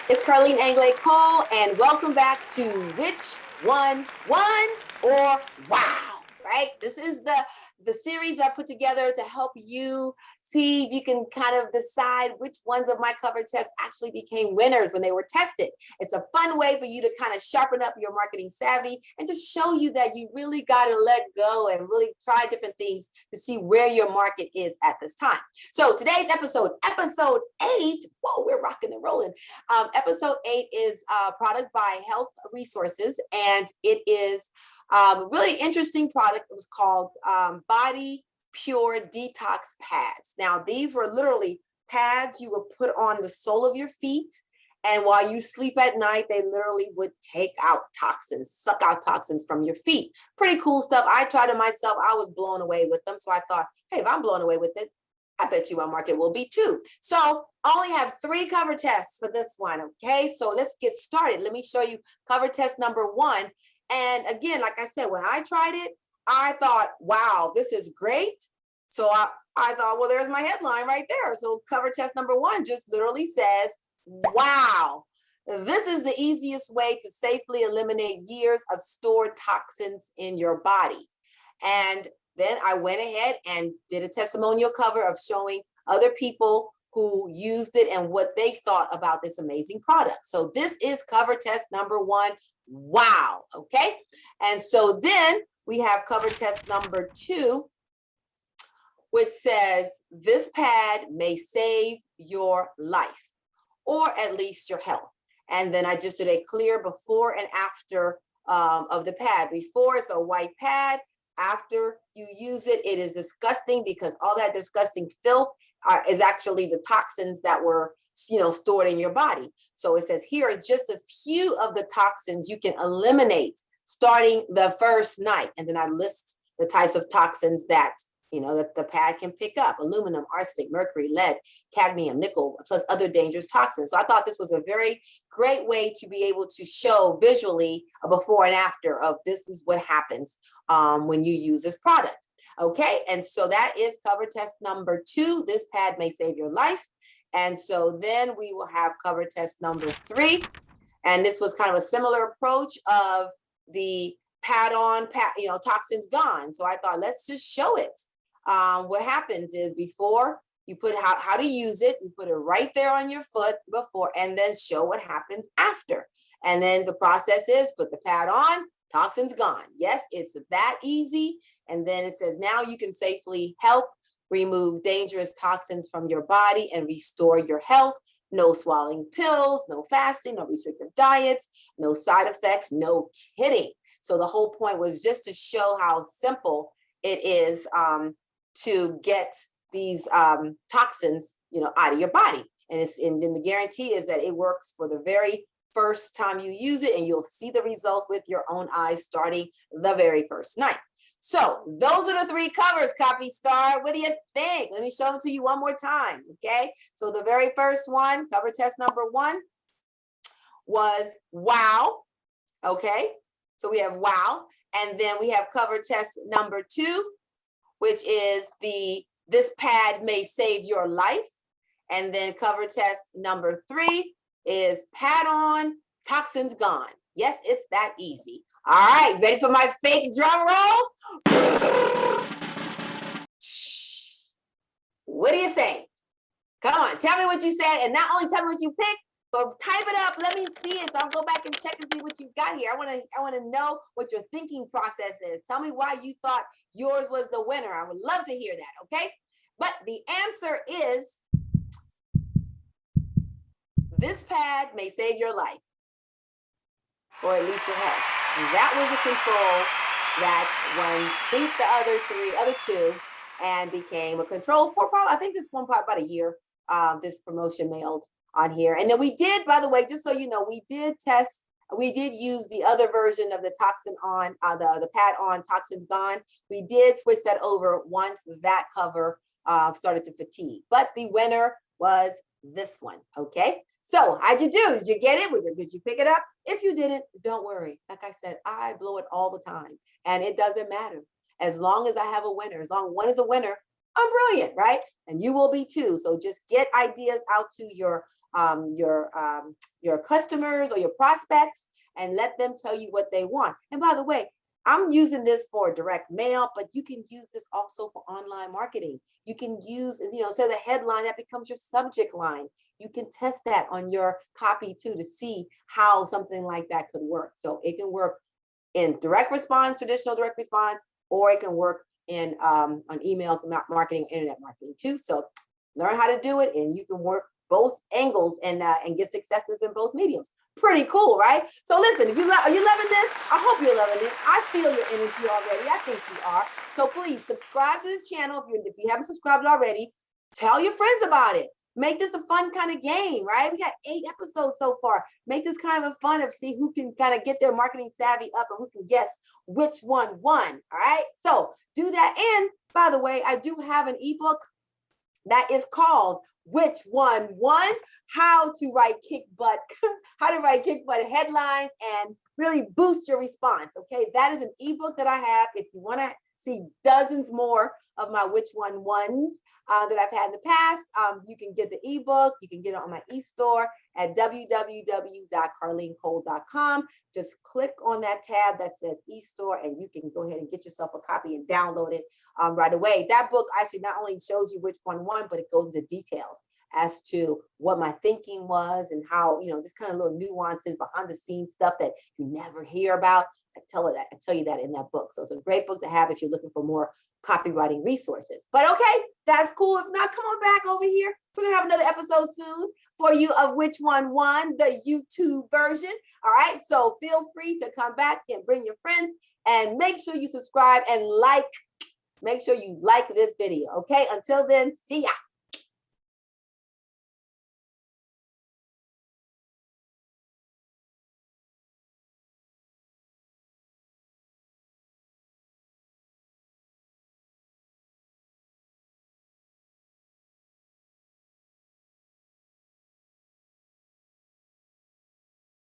It's Carline Anglade-Cole, and welcome back to Which One Won or Wow, right? This is the series I put together to help you see if you can kind of decide which ones of my cover tests actually became winners when they were tested. It's a fun way for you to kind of sharpen up your marketing savvy and to show you that you really got to let go and really try different things to see where your market is at this time. So today's episode 8, whoa, we're rocking and rolling. Episode 8 is a product by Health Resources, and it is a really interesting product. It was called Body Pure Detox Pads. Now, these were literally pads you would put on the sole of your feet, and while you sleep at night, they literally would take out toxins, suck out toxins from your feet. Pretty cool stuff. I tried it myself. I was blown away with them. So I thought, hey, if I'm blown away with it, I bet you my market will be too. So I only have 3 cover tests for this one, okay? So let's get started. Let me show you cover test number 1. And again, like I said, when I tried it, I thought, wow, this is great. So I thought, well, there's my headline right there. So cover test number 1 just literally says, wow, this is the easiest way to safely eliminate years of stored toxins in your body. And then I went ahead and did a testimonial cover of showing other people who used it and what they thought about this amazing product. So this is cover test number 1. Wow. Okay. And so then we have cover test number 2, which says this pad may save your life, or at least your health. And then I just did a clear before and after of the pad. Before, it's a white pad. After you use it, it is disgusting because all that disgusting filth is actually the toxins that were, stored in your body. So it says here are just a few of the toxins you can eliminate starting the first night. And then I list the types of toxins that that the pad can pick up: aluminum, arsenic, mercury, lead, cadmium, nickel, plus other dangerous toxins. So I thought this was a very great way to be able to show visually a before and after of this is what happens when you use this product. Okay, and so that is cover test number 2. This pad may save your life. And so then we will have cover test number 3. And this was kind of a similar approach of the pad on, toxins gone. So I thought, let's just show it. What happens is before you put how to use it, you put it right there on your foot before, and then show what happens after. And then the process is put the pad on, toxins gone. Yes, it's that easy. And then it says now you can safely help remove dangerous toxins from your body and restore your health. No swallowing pills, no fasting, no restrictive diets, no side effects, no kidding. So the whole point was just to show how simple it is to get these toxins, out of your body. And then the guarantee is that it works for the very first time you use it, and you'll see the results with your own eyes starting the very first night. So those are the 3 covers, CopyStar. What do you think? Let me show them to you one more time, okay? So the very first one, cover test number 1, was wow, okay? So we have wow. And then we have cover test number 2, which is this pad may save your life. And then cover test number 3 is pad on, toxins gone. Yes, it's that easy. All right, ready for my fake drum roll? What do you say? Come on, tell me what you said, and not only tell me what you picked, but type it up. Let me see it, so I'll go back and check and see what you got here. I want to know what your thinking process is. Tell me why you thought yours was the winner. I would love to hear that. Okay, but the answer is this pad may save your life, or at least your health. And that was a control that beat the other two, and became a control for probably, I think this one part about a year. This promotion mailed on here. And then we did, by the way, just so you know, we did use the other version of the toxin on, the pad on, toxins gone. We did switch that over once that cover started to fatigue. But the winner was this one, okay? So how'd you do? Did you get it? Did you pick it up? If you didn't, don't worry. Like I said, I blow it all the time, and it doesn't matter. As long as I have a winner, as long as one is a winner, I'm brilliant, right? And you will be too. So just get ideas out to your customers or your prospects and let them tell you what they want. And by the way, I'm using this for direct mail, but you can use this also for online marketing. You can use, instead of the headline, that becomes your subject line. You can test that on your copy too to see how something like that could work. So it can work in direct response, traditional direct response, or it can work in on email marketing, internet marketing too. So learn how to do it, and you can work both angles and get successes in both mediums. Pretty cool, right? So listen, are you loving this? I hope you're loving it. I feel your energy already. I think you are. So please subscribe to this channel if you haven't subscribed already. Tell your friends about it. Make this a fun kind of game, right? We got 8 episodes so far. Make this kind of a fun of see who can kind of get their marketing savvy up and who can guess which one won. All right. So do that. And by the way, I do have an ebook that is called Which One Won? How to write kick butt headlines and really boost your response. Okay. That is an ebook that I have. If you want to see dozens more of my Which One Ones that I've had in the past, you can get the ebook. You can get it on my e-store at www.carlinecole.com. Just click on that tab that says e-store and you can go ahead and get yourself a copy and download it right away. That book actually not only shows you which one won, but it goes into details as to what my thinking was and how, just kind of little nuances behind the scenes stuff that you never hear about. I tell you that in that book. So it's a great book to have if you're looking for more copywriting resources. But okay, that's cool. If not, come on back over here. We're gonna have another episode soon for you of Which One Won, the YouTube version. All right, so feel free to come back and bring your friends and make sure you subscribe and make sure you like this video. Okay, until then, see ya.